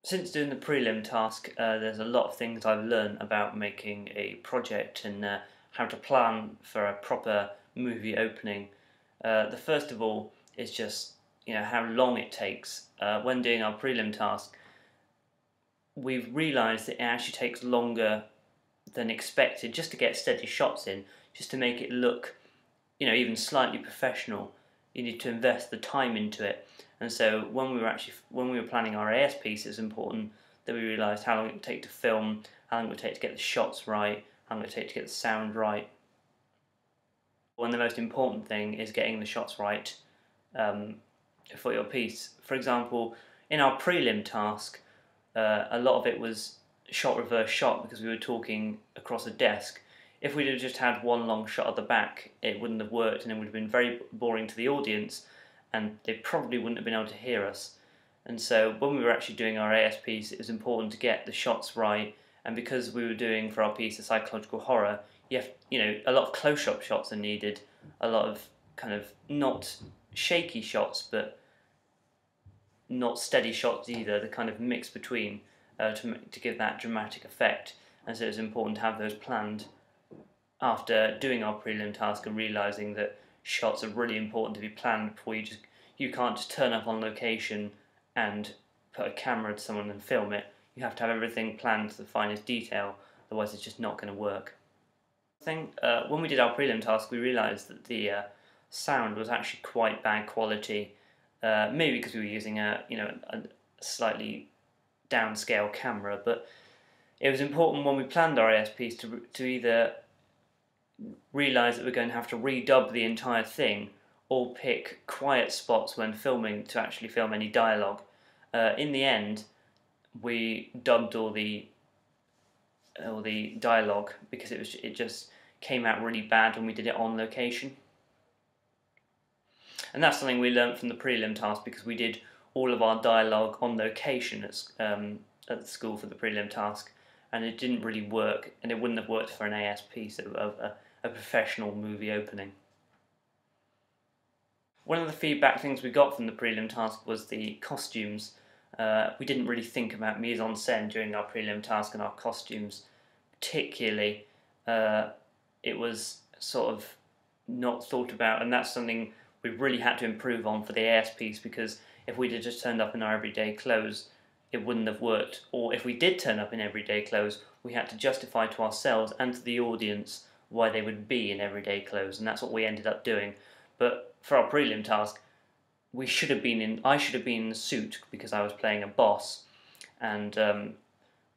Since doing the prelim task, there's a lot of things I've learned about making a project and how to plan for a proper movie opening. The first of all is just how long it takes. When doing our prelim task, we've realised that it actually takes longer than expected just to get steady shots in, just to make it look even slightly professional. You need to invest the time into it. And so when we were planning our AS piece, it was important that we realised how long it would take to film, how long it would take to get the shots right, how long it would take to get the sound right. One of the most important thing is getting the shots right for your piece. For example, in our prelim task, a lot of it was shot reverse shot because we were talking across a desk. If we'd have just had one long shot at the back, it wouldn't have worked and it would have been very boring to the audience and they probably wouldn't have been able to hear us. And so when we were actually doing our AS piece, it was important to get the shots right, and because we were doing for our piece a psychological horror, a lot of close-up shots are needed, a lot of kind of not shaky shots but not steady shots either, the kind of mix between to give that dramatic effect. And so it was important to have those planned after doing our prelim task and realising that shots are really important to be planned before you can't just turn up on location and put a camera to someone and film it. You have to have everything planned to the finest detail, otherwise it's just not going to work. When we did our prelim task, we realised that the sound was actually quite bad quality, maybe because we were using a slightly downscale camera, but it was important when we planned our AS piece to either realise that we're going to have to redub the entire thing or pick quiet spots when filming to actually film any dialogue. In the end, we dubbed all the dialogue because it just came out really bad when we did it on location. And that's something we learnt from the prelim task, because we did all of our dialogue on location at the school for the prelim task, and it didn't really work, and it wouldn't have worked for an AS piece of a professional movie opening. One of the feedback things we got from the prelim task was the costumes. We didn't really think about mise en scène during our prelim task, and our costumes particularly, it was sort of not thought about, and that's something we really had to improve on for the AS piece, because if we'd have just turned up in our everyday clothes, it wouldn't have worked. Or if we did turn up in everyday clothes, we had to justify to ourselves and to the audience why they would be in everyday clothes, and that's what we ended up doing. But for our prelim task, I should have been in a suit because I was playing a boss, and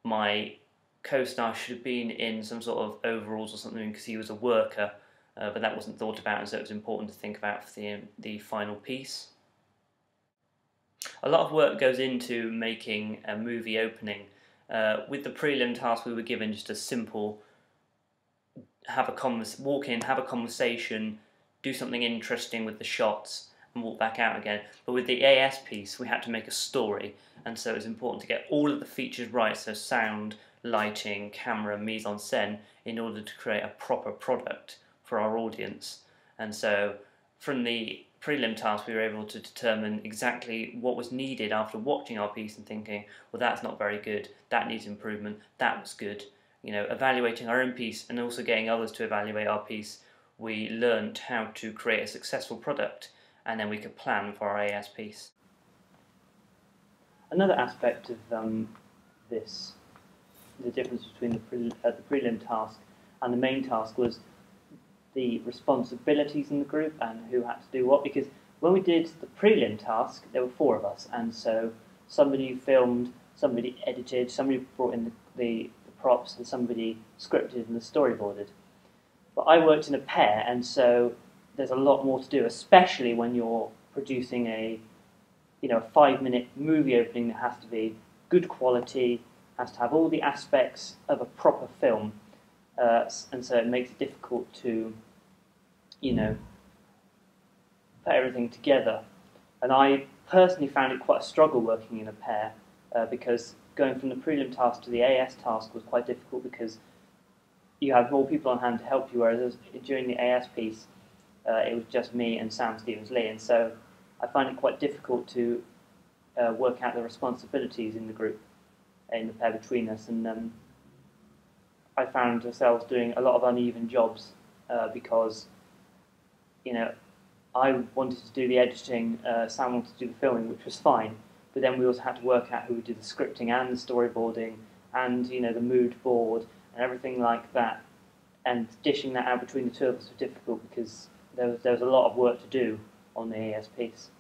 my co-star should have been in some sort of overalls or something because he was a worker, but that wasn't thought about, and so it was important to think about for the final piece. A lot of work goes into making a movie opening. With the prelim task, we were given just a simple walk in, have a conversation, do something interesting with the shots, and walk back out again. But with the AS piece, we had to make a story, and so it was important to get all of the features right, so sound, lighting, camera, mise en scène, in order to create a proper product for our audience. And so from the prelim task, we were able to determine exactly what was needed after watching our piece and thinking, well, that's not very good, that needs improvement, that was good. Evaluating our own piece and also getting others to evaluate our piece, we learned how to create a successful product, and then we could plan for our AS piece. Another aspect of the difference between the prelim task and the main task, was the responsibilities in the group and who had to do what, because when we did the prelim task, there were 4 of us, and so somebody filmed, somebody edited, somebody brought in the props, and somebody scripted and storyboarded. But I worked in a pair, and so there's a lot more to do, especially when you're producing a 5-minute movie opening that has to be good quality, has to have all the aspects of a proper film, and so it makes it difficult to put everything together. And I personally found it quite a struggle working in a pair, because going from the prelim task to the AS task was quite difficult, because you had more people on hand to help you, whereas during the AS piece, it was just me and Sam Stevens-Lee, and so I find it quite difficult to work out the responsibilities in the group. in the pair between us, and I found ourselves doing a lot of uneven jobs because, you know, I wanted to do the editing, Sam wanted to do the filming, which was fine. But then we also had to work out who would do the scripting and the storyboarding, and the mood board and everything like that. And dishing that out between the two of us was difficult because there was a lot of work to do on the AS piece.